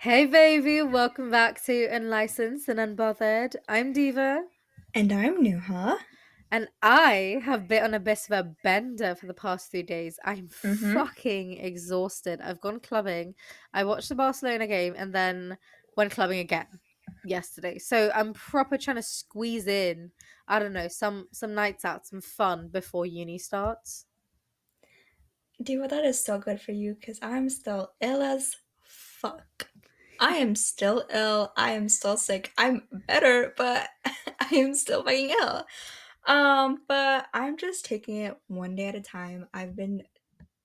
Hey baby, welcome back to Unlicensed and Unbothered. I'm Diva, And I'm new, huh? and I have been on a bit of a bender for the past 3 days. I'm Mm-hmm. fucking exhausted. I've gone clubbing. I watched the Barcelona game and then went clubbing again yesterday. So I'm proper trying to squeeze in, I don't know, some nights out, some fun before uni starts. Diva, that is so good for you because I'm still ill as fuck. I am still ill. I am still sick. I'm better, but I am still fucking ill. But I'm just taking it one day at a time. I've been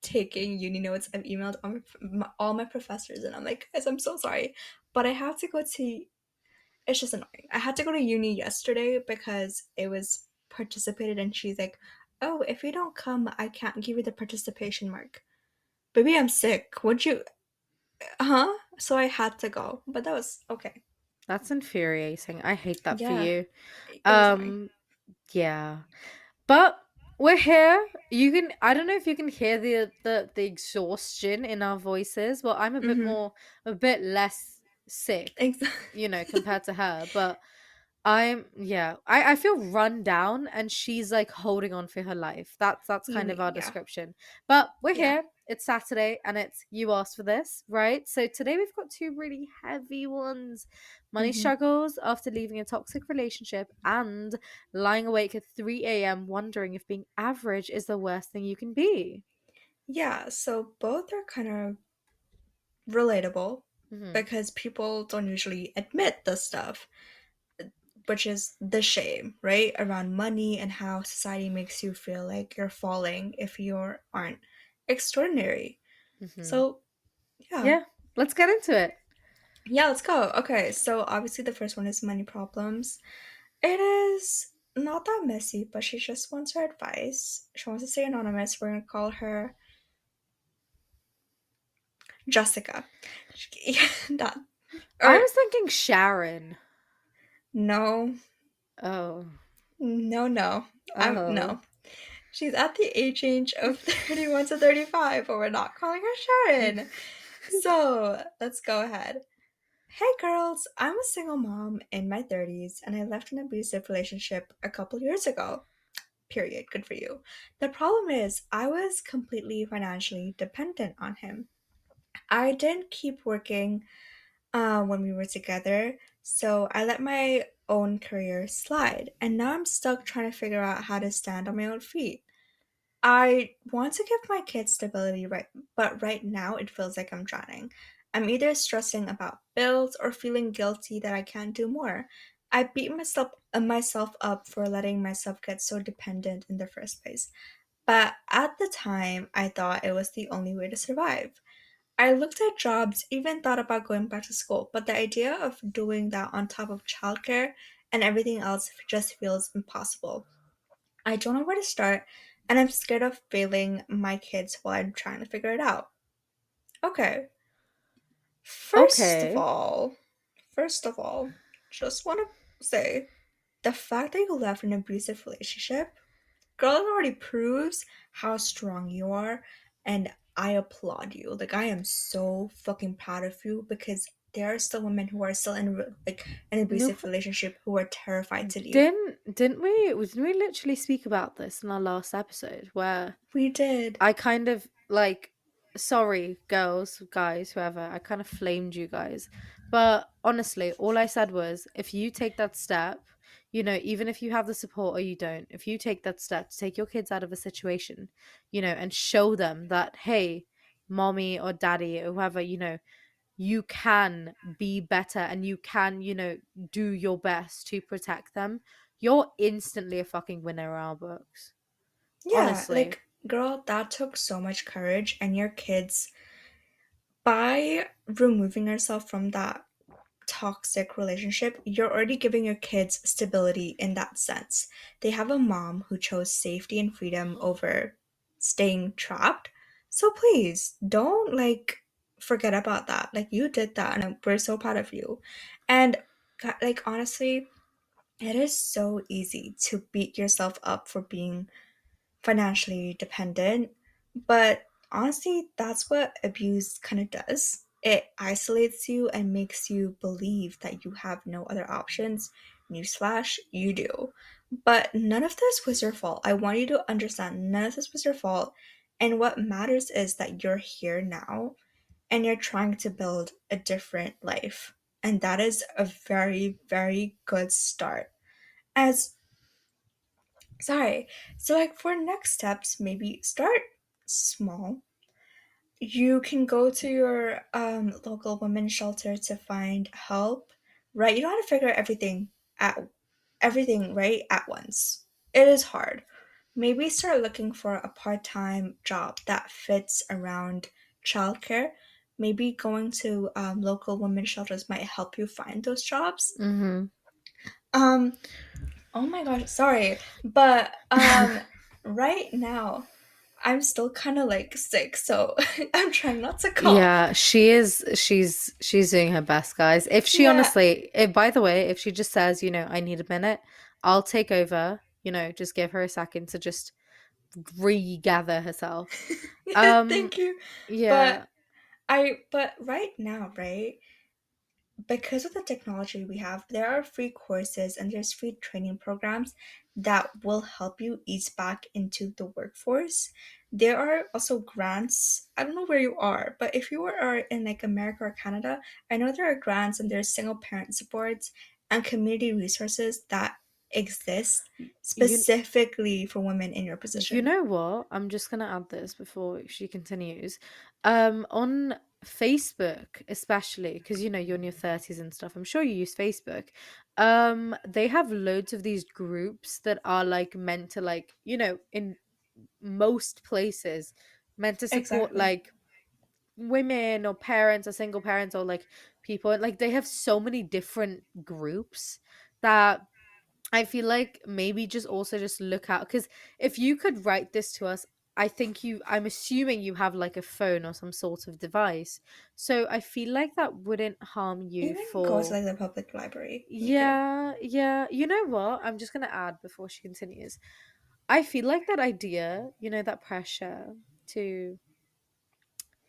taking uni notes. I've emailed all my professors, and I'm like, guys, I'm so sorry, but I have to go to. It's just annoying. I had to go to uni yesterday because it was participated, and she's like, "Oh, if you don't come, I can't give you the participation mark." Baby, I'm sick. Would you? Huh? So I had to go, but that was okay. That's infuriating. I hate that for Yeah, you. it was annoying. Um, yeah. But we're here. You can I don't know if you can hear the exhaustion in our voices. Well, I'm Mm-hmm. a bit less sick, Exactly. compared to her, but I feel run down and she's like holding on for her life. That's kind of our Yeah. description. But we're Yeah. here. It's Saturday and it's you asked for this, right? So today we've got two really heavy ones. Money Mm-hmm. struggles after leaving a toxic relationship and lying awake at 3 a.m. wondering if being average is the worst thing you can be. Yeah. So both are kind of relatable Hmm. because people don't usually admit this stuff, which is the shame, right? Around money and how society makes you feel like you're falling if you aren't extraordinary. Hmm. So, yeah. Yeah, let's get into it. Yeah, let's go. Okay, so obviously the first one is money problems. It is not that messy, but she just wants her advice. She wants to stay anonymous. We're gonna call her Jessica. Yeah, that I or was thinking Sharon. no, Oh. no. I'm Oh. no. She's at the age range of 31 to 35, but we're not calling her Sharon. So let's go ahead. Hey girls, I'm a single mom in my 30s and I left an abusive relationship a couple years ago. Period. Good for you. The problem is, I was completely financially dependent on him. I didn't keep working when we were together, so I let my own career slide, and now I'm stuck trying to figure out how to stand on my own feet. I want to give my kids stability, right, but right now it feels like I'm drowning. I'm either stressing about bills or feeling guilty that I can't do more. I beat myself up for letting myself get so dependent in the first place. But at the time, I thought it was the only way to survive. I looked at jobs, even thought about going back to school, but the idea of doing that on top of childcare and everything else just feels impossible. I don't know where to start, and I'm scared of failing my kids while I'm trying to figure it out. Okay, first of Okay. all, first of all, just want to say the fact that you left an abusive relationship, girl, it already proves how strong you are, and I applaud you. Like, I am so fucking proud of you because there are still women who are still in like an No, abusive relationship who are terrified to leave. didn't we literally speak about this in our last episode where We did. I kind of like, sorry, girls, guys, whoever, I kind of flamed you guys. But honestly, all I said was if you take that step, even if you have the support or you don't, if you take that step to take your kids out of a situation, and show them that, hey, mommy or daddy or whoever, you can be better and you can, do your best to protect them, you're instantly a fucking winner in our books. Yeah, Honestly. like, girl, that took so much courage, and your kids, by removing yourself from that toxic relationship, you're already giving your kids stability in that sense. They have a mom who chose safety and freedom over staying trapped. So please don't like forget about that. Like, you did that, and we're so proud of you. And like, honestly, it is so easy to beat yourself up for being financially dependent, but honestly, that's what abuse kind of does. It isolates you and makes you believe that you have no other options. Newsflash, you do. But none of this was your fault. I want you to understand none of this was your fault. And what matters is that you're here now and you're trying to build a different life. And that is a very, very good start. As, sorry, so like for next steps, maybe start small. You can go to your local women's shelter to find help, right? You don't have to figure out everything right at once. It is hard. Maybe start looking for a part-time job that fits around childcare. Maybe going to local women's shelters might help you find those jobs. Mm-hmm. Um, oh my gosh, sorry, but right now I'm still kind of like sick, so I'm trying not to cough. Yeah, she is. She's doing her best, guys. If she Yeah. honestly, by the way, if she just says, I need a minute, I'll take over. Just give her a second to just regather herself. Um, Thank you. But yeah, but right now, right? Because of the technology we have, there are free courses and there's free training programs that will help you ease back into the workforce. There are also grants. I don't know where you are, but if you are in like America or Canada, I know there are grants and there's single parent supports and community resources that exist you specifically for women in your You position. know what? I'm just gonna add this before she continues. On Facebook, especially because you're in your 30s and stuff. I'm sure you use Facebook. They have loads of these groups that are like meant to in most places meant to support Exactly. like women or parents or single parents or like people. Like they have so many different groups that I feel like maybe just also just look out because if you could write this to us, I'm assuming you have like a phone or some sort of device. So I feel like that wouldn't harm you Even go to for, like the public library. You could. yeah, yeah. You know what? I'm just gonna add before she continues. I feel like that idea, that pressure to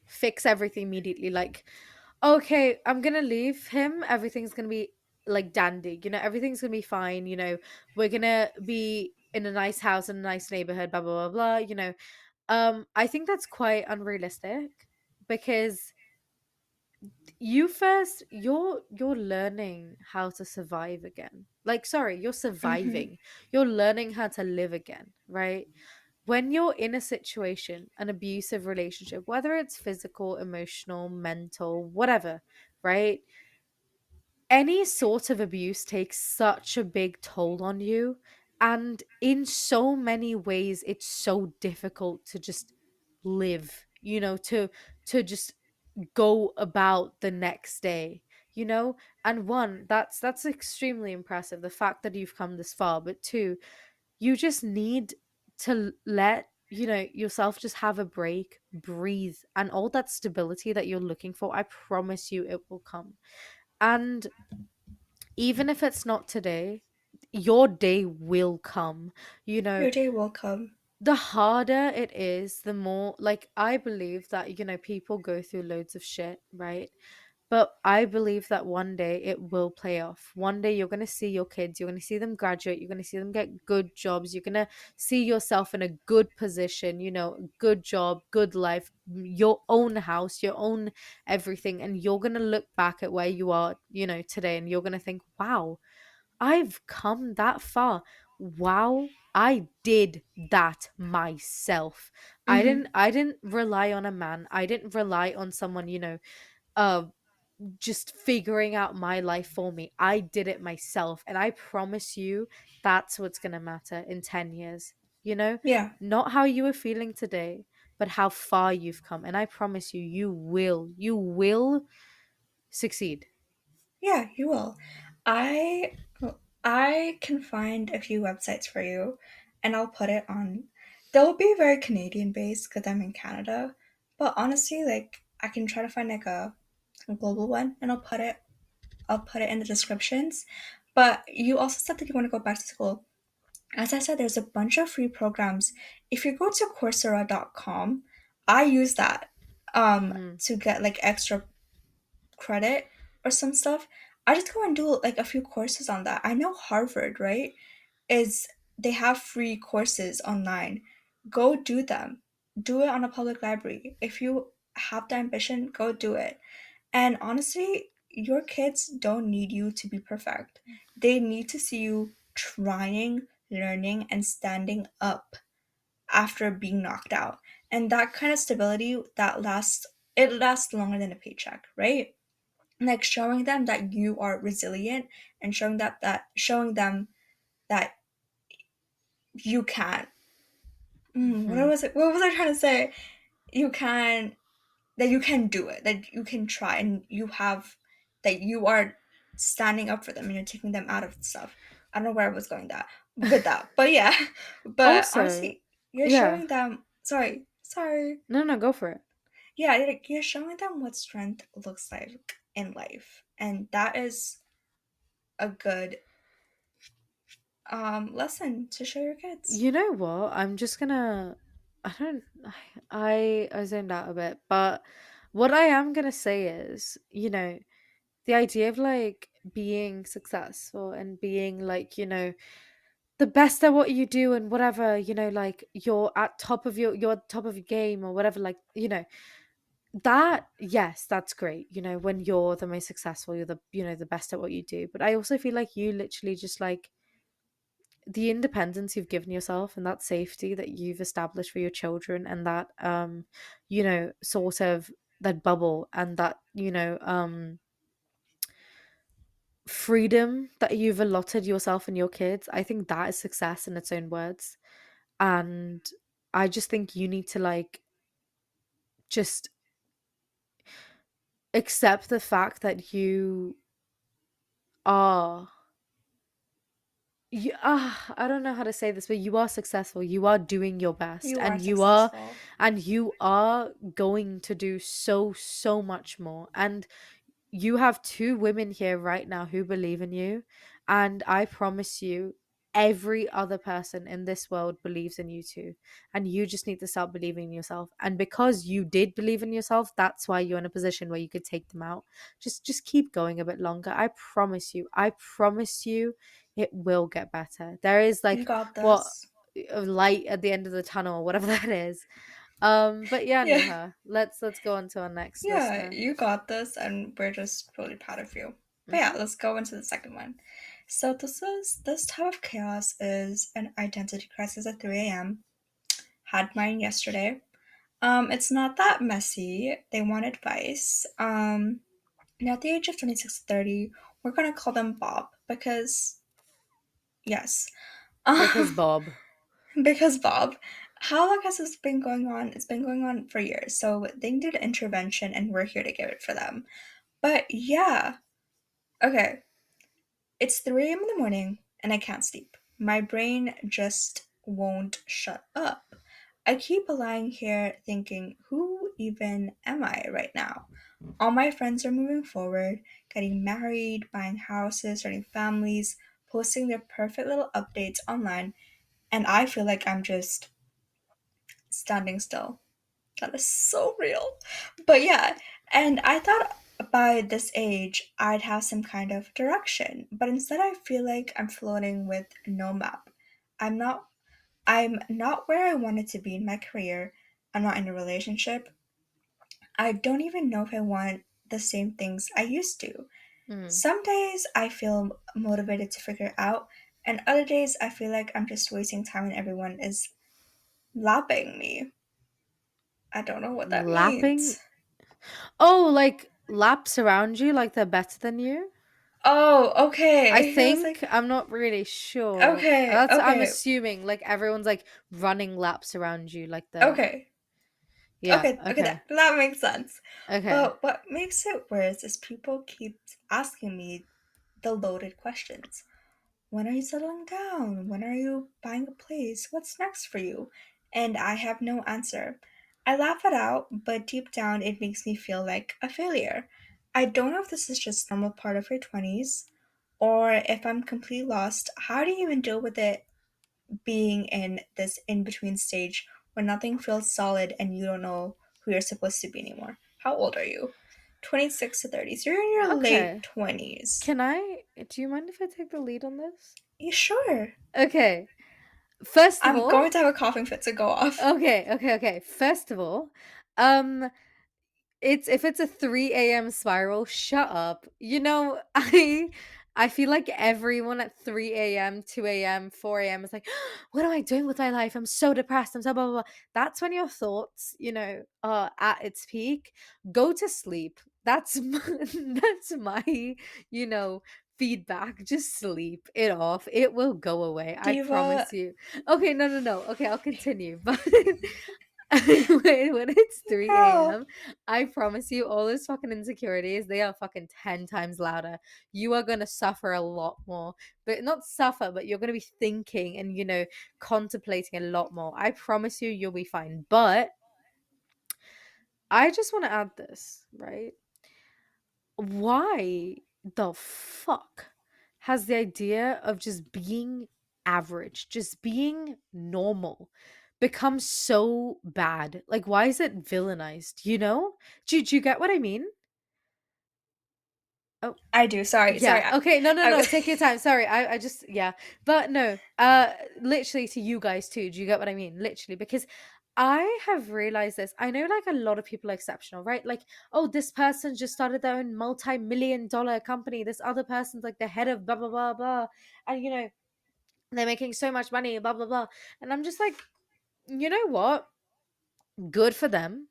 fix everything immediately, like, okay, I'm gonna leave him, everything's gonna be like dandy, everything's gonna be fine, we're gonna be in a nice house in a nice neighborhood, blah blah blah blah, I think that's quite unrealistic because you're learning how to survive again, like, sorry, you're Mm-hmm. surviving, you're learning how to live again, right? When you're in a situation, an abusive relationship, whether it's physical, emotional, mental, whatever, right? Any sort of abuse takes such a big toll on you. And in so many ways, it's so difficult to just live, to just go about the next day, and one, that's extremely impressive, the fact that you've come this far, but two, you just need to let yourself just have a break, breathe, and all that stability that you're looking for, I promise you it will come. And even if it's not today, your day will come. you know Your day will come. the harder it is, the more, like, I believe that people go through loads of shit, right? But I believe that one day it will play off. One day you're going to see your kids, you're going to see them graduate, you're going to see them get good jobs, you're going to see yourself in a good position, good job, good life, your own house, your own everything. And you're going to look back at where you are, today, and you're going to think, wow, I've come that far. Wow, I did that myself. I Mm-hmm. didn't I didn't rely on a man. I didn't rely on someone, uh just figuring out my life for me. I did it myself. And I promise you that's what's going to matter in 10 years. You know, Yeah. not how you were feeling today, but how far you've come. And I promise you, you will succeed. Yeah, you will. I I can find a few websites for you and I'll put it on. They'll be very Canadian based because I'm in Canada. But honestly, like I can try to find like a global one and I'll put it in the descriptions. But you also said that you want to go back to school. As I said, there's a bunch of free programs. If you go to Coursera.com, I use that Hmm. to get like extra. credit or some stuff, I just go and do like a few courses on that. I know Harvard, right? Is they have free courses online. Go do them. Do it on a public library. If you have the ambition, go do it. And honestly, your kids don't need you to be perfect. They need to see you trying, learning, and standing up after being knocked out. And that kind of stability that lasts, it lasts longer than a paycheck, right? Like showing them that you are resilient and showing them that you can. Mhm. What was I trying to say? You can, that you can do it, that you can try, and you have, that you are standing up for them and you're taking them out of stuff. I don't know where I was going that with that, but yeah. But Also, honestly, you're yeah. showing them. Sorry. No, no, go for it. Yeah, like you're showing them what strength looks like in life, and that is a good lesson to show your kids. You know what? I'm just gonna. I don't. I zoned out a bit, but what I am gonna say is, the idea of like being successful and being like, the best at what you do and whatever, like you're at top of your game or whatever, like, that, yes, that's great. When you're the most successful, you're the best at what you do. But I also feel like you literally just like the independence you've given yourself and that safety that you've established for your children and that sort of that bubble and that freedom that you've allotted yourself and your kids, I think that is success in its own words. And I just think you need to like just accept the fact that are I don't know how to say this, but you are successful, you are doing your best, You are successful. and you are going to do so much more. And you have two women here right now who believe in you, and I promise you every other person in this world believes in you too, and you just need to start believing in yourself. And because you did believe in yourself, that's why you're in a position where you could take them out. Just keep going a bit longer. I promise you it will get better. There is You like got what this. a light at the end of the tunnel or whatever that is. But yeah, Yeah. Neha, let's go on to our next Yeah, listener. you got this, and we're just really proud of you. But yeah, Hmm. let's go into the second one. So this type of chaos is an identity crisis at 3 a.m. Had mine yesterday. It's not that messy. They want advice. And at the age of 26 to 30, we're gonna call them Bob because yes. Because Um, Bob. because Bob. How long has this been going on? It's been going on for years. So they needed intervention, and we're here to give it for them. But yeah, okay. It's 3 a.m. in the morning and I can't sleep. My brain just won't shut up. I keep lying here thinking, who even am I right now? All my friends are moving forward, getting married, buying houses, starting families, posting their perfect little updates online, and I feel like I'm just standing still. That is so real. But yeah, and I thought by this age I'd have some kind of direction, but instead I feel like I'm floating with no map. I'm not I'm not where I wanted to be in my career. I'm not in a relationship. I don't even know if I want the same things I used to. Mm. Some days I feel motivated to figure it out, and other days I feel like I'm just wasting time and everyone is lapping me. I don't know what that Lapping? means. Oh, like laps around you like they're better than you? Oh, I okay. I was think. like, I'm not really sure. okay, I'm okay, assuming like everyone's like running laps around you like they're okay, yeah, okay. okay. That makes sense. Okay. But what makes it worse is people keep asking me the loaded questions. When are you settling down? When are you buying a place? What's next for you? And I have no answer. I laugh it out, but deep down it makes me feel like a failure. I don't know if this is just a normal part of your 20s or if I'm completely lost. How do you even deal with it being in this in between stage where nothing feels solid and you don't know who you're supposed to be anymore? How old are you? 26 to 30. So you're in your late Okay. 20s. Do you mind if I take the lead on this? You sure? Okay. First of I'm all, going to have a coughing fit to go off. okay. First of all, um, if it's a 3 a.m. spiral, shut up. I feel like everyone at 3 a.m., 2 a.m., 4 a.m. is like, what am I doing with my life? I'm so depressed. I'm so blah blah blah. That's when your thoughts, are at its peak. Go to sleep. That's that's my, you know, feedback. Just sleep it off. It will go away. I Diva, promise you. Okay, no. Okay, I'll continue. But when it's 3 girl. a.m., I promise you, all those fucking insecurities, they are fucking 10 times louder. You are gonna suffer a lot more. But not suffer, but you're gonna be thinking and, contemplating a lot more. I promise you, you'll be fine. But I just want to add this, right? Why the fuck has the idea of just being average, just being normal, become so bad? Like, why is it villainized? Do you get what I mean? Oh, I do. Sorry. Sorry. yeah. Okay. No, no, I no. Take your time. Sorry. I just, yeah. But no, literally to you guys too. Do you get what I mean? Literally, because I have realized this. I know like a lot of people are exceptional, right? Like, oh, this person just started their own multi-million-dollar company. This other person's like the head of blah, blah, blah, blah. And, they're making so much money, blah, blah, blah. And I'm just like, you know what? Good for them.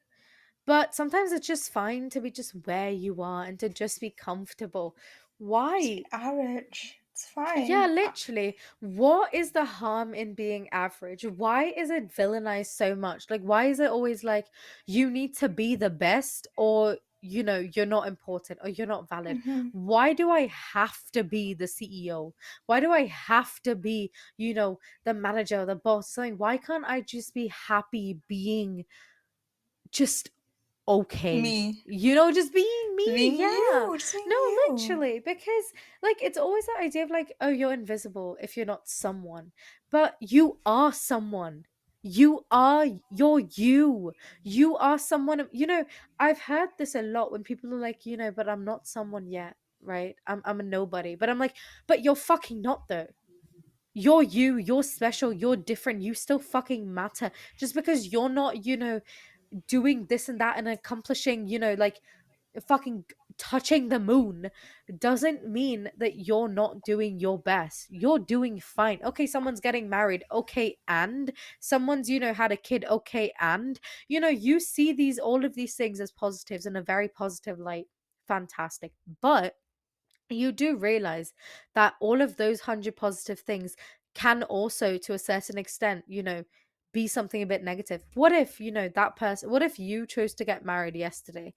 But sometimes it's just fine to be just where you are and to just be comfortable. just be Why? average. It's Yeah, fine. literally. What is the harm in being average? Why is it villainized so much? Like, why is it always like you need to be the best or, you're not important or you're not valid? Hmm. Why do I have to be the CEO? Why do I have to be, the manager, the boss? Something? Why can't I just be happy being just okay? Me. Just being me. Being Yeah. you. Just being No, you. literally, because like it's always that idea of like, oh, you're invisible if you're not someone. But you are someone. You're you. You are someone. I've heard this a lot when people are like, but I'm not someone yet, right? I'm a nobody. But I'm like, but you're fucking not though. You're you, you're special, you're different, you still fucking matter. Just because you're not, doing this and that and accomplishing, like fucking touching the moon doesn't mean that you're not doing your best. You're doing fine. Okay, someone's getting married. Okay, and someone's, had a kid. Okay, and you see all of these things as positives in a very positive light. Fantastic. But you do realize that all of those 100 positive things can also to a certain extent be something a bit negative. What if that person, what if you chose to get married yesterday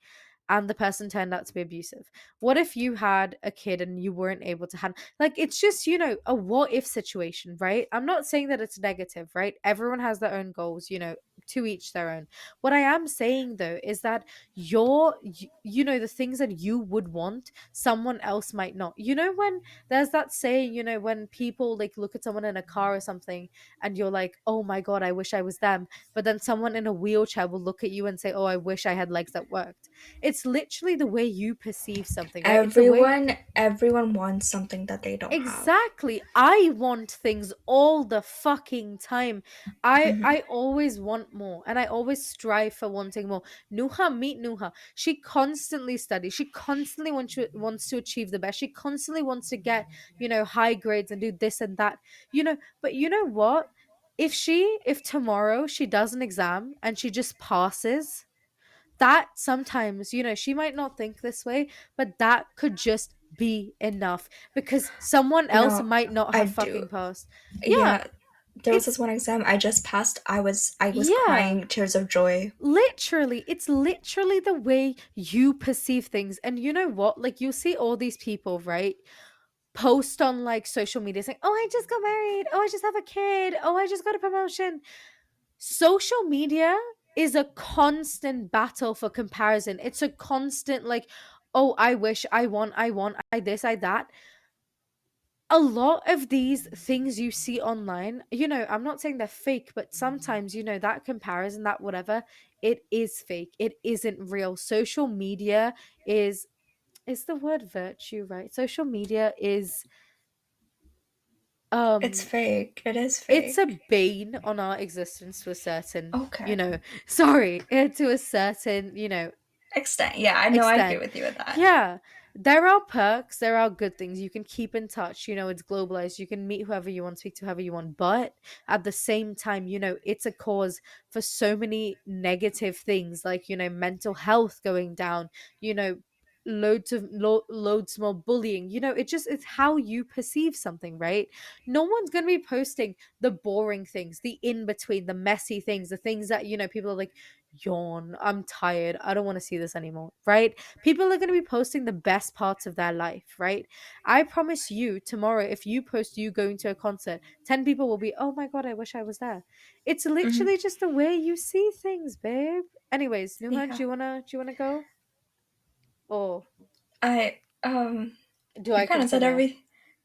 and the person turned out to be abusive? What if you had a kid and you weren't able to handle, like, it's just a what if situation, right? I'm not saying that it's negative, right? Everyone has their own goals, to each their own. What I am saying though is that the things that you would want, someone else might not. When there's that saying, when people like look at someone in a car or something and you're like, oh my god, I wish I was them, but then someone in a wheelchair will look at you and say, oh, I wish I had legs that worked. It's literally the way you perceive something, right? It's the way. Everyone wants something that they don't have. Exactly. I want things all the fucking time. I Hmm. I always want more and I always strive for wanting more. Nuha, meet Nuha. She constantly studies. She constantly wants to achieve the best. She constantly wants to get, high grades and do this and that. But you know what? If tomorrow she does an exam and she just passes, that sometimes, she might not think this way, but that could just be enough because someone else No, might not I have do. fucking passed. Yeah, Yeah, there was this it's one exam I just passed. I was yeah. crying tears of joy. Literally, it's literally the way you perceive things. And you know what? Like, you see all these people, right? Post on like social media saying, oh, I just got married. Oh, I just have a kid. Oh, I just got a promotion. Social media is a constant battle for comparison. It's a constant like, oh, I wish, I want, I this, I that. A lot of these things you see online, I'm not saying they're fake, but sometimes, that comparison, that whatever, it is fake. It isn't real. Social media is the word virtue, right? Social media is It's um fake. It is it's a fake. bane on our existence to a certain, Okay. sorry, to a certain, Extent. Yeah, I know I agree extent. with you with that. Yeah, there are perks, there are good things. You can keep in touch, it's globalized. You can meet whoever you want, speak to whoever you want. But at the same time, it's a cause for so many negative things like, mental health going down, you know, loads more bullying. It's how you perceive something, right? No one's going to be posting the boring things, the in between, the messy things, the things that, people are like, yawn, I'm tired, I don't want to see this anymore, right? People are going to be posting the best parts of their life, right? I promise you, tomorrow, if you post you going to a concert, 10 people will be, oh my God, I wish I was there. It's Hmm. literally just the way you see things, babe. Anyways, Nuha, Yeah. do you wanna go? Or I do you I kind of said continue? every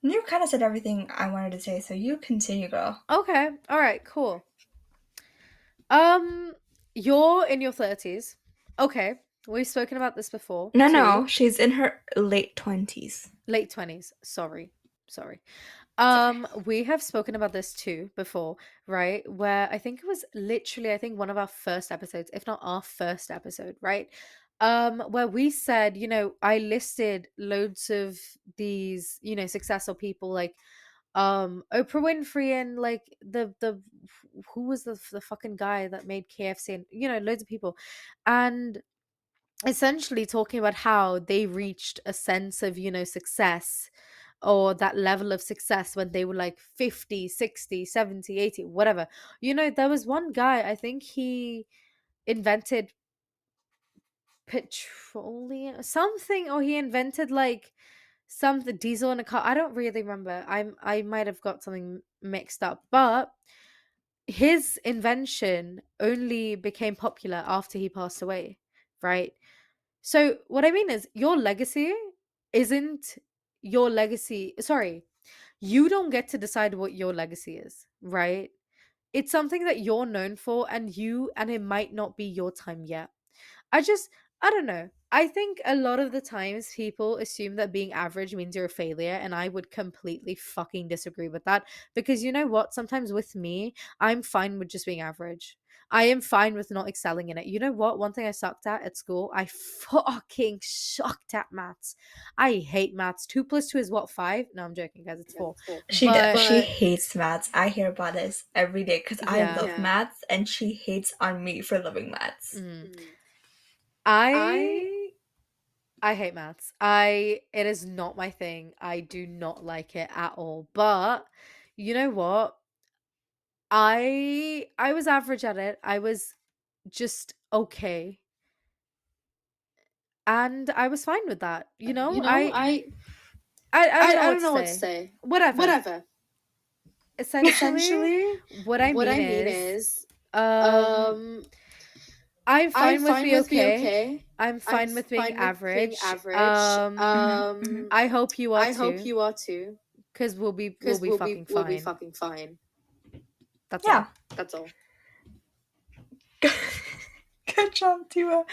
you kind of said everything I wanted to say, so you continue, girl. Okay, all right, cool. Um, you're in your 30s. Okay, we've spoken about this before No, too. no, she's in her late 20s. Late 20s. Sorry. It's okay. We have spoken about this too before, right? Where I think it was literally, I think one of our first episodes, if not our first episode, right? Where we said, I listed loads of these, successful people like Oprah Winfrey and like the who was the fucking guy that made KFC and loads of people. And essentially talking about how they reached a sense of success or that level of success when they were like 50, 60, 70, 80, whatever. There was one guy, I think he invented petroleum something, or he invented like something diesel in a car. I don't really remember. I might have got something mixed up, but his invention only became popular after he passed away, right? So what I mean is your legacy isn't your legacy. Sorry, you don't get to decide what your legacy is, right? It's something that you're known for, and it might not be your time yet. I just, I don't know. I think a lot of the times people assume that being average means you're a failure, and I would completely fucking disagree with that. Because you know what? Sometimes with me, I'm fine with just being average. I am fine with not excelling in it. You know what? One thing I sucked at school, I fucking sucked at maths. I hate maths. 2 plus 2 is what, 5? No, I'm joking, guys. It's 4. She does. But She hates maths. I hear about this every day because I yeah, love maths, and she hates on me for loving maths. mm. I I hate maths. It is not my thing. I do not like it at all. But you know what? I was average at it. I was just okay. And I was fine with that. I don't know I what don't to know what to say. say. Whatever. Whatever. Essentially, Essentially, what I what mean I mean is is, um um, I'm I'm fine with fine being with be okay. okay. I'm I'm fine with being fine with being average. average. Hmm. Hmm. I hope you are I hope too, you are too, cuz we'll because be fucking we'll be fine. fucking fine. That's Yeah. all. That's all. Good job, Tua.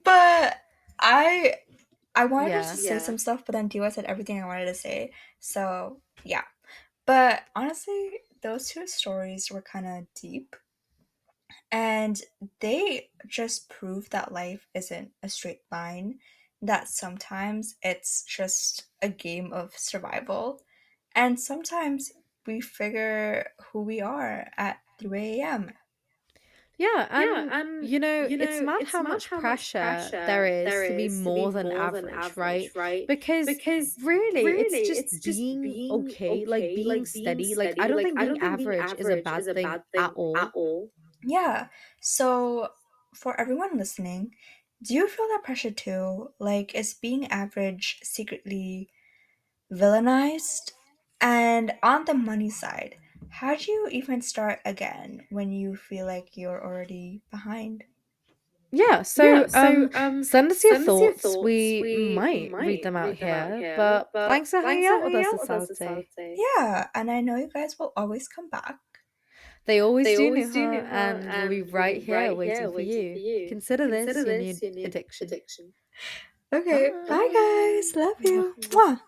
But I I wanted to Yeah. say Yeah. some stuff, but then Tua said everything I wanted to say. So yeah. But honestly, those two stories were kind of deep, and they just prove that life isn't a straight line, that sometimes it's just a game of survival, and sometimes we figure who we are at 3 a.m. Yeah, Yeah, and and it's mad it's how mad much how much pressure there pressure is there to be is to be more than more than average, right? average, right? Because Because really, it's really, just it's just being being okay, like okay, being like being steady. Like I steady. don't Like think I being don't think being average is a average is bad a thing bad at thing at all. all. Yeah. So, for everyone listening, do you feel that pressure too? Like, is being average secretly villainized? And on the money side, how do you even start again when you feel like you're already behind? Yeah, Yeah, so so send us your send us your thoughts. thoughts. We We might read might them out read them out here, here, but but thanks for hanging thanks for out with hanging us out this with us this Saturday. Saturday. Yeah, and I know you guys will always come back. They always They do, always do, Nuha, Nuha, and we'll be and we'll right be here right here waiting for waiting for you. you. Consider Consider this your this new your new addiction. addiction. Okay, bye Bye. guys. Love you. Mwah.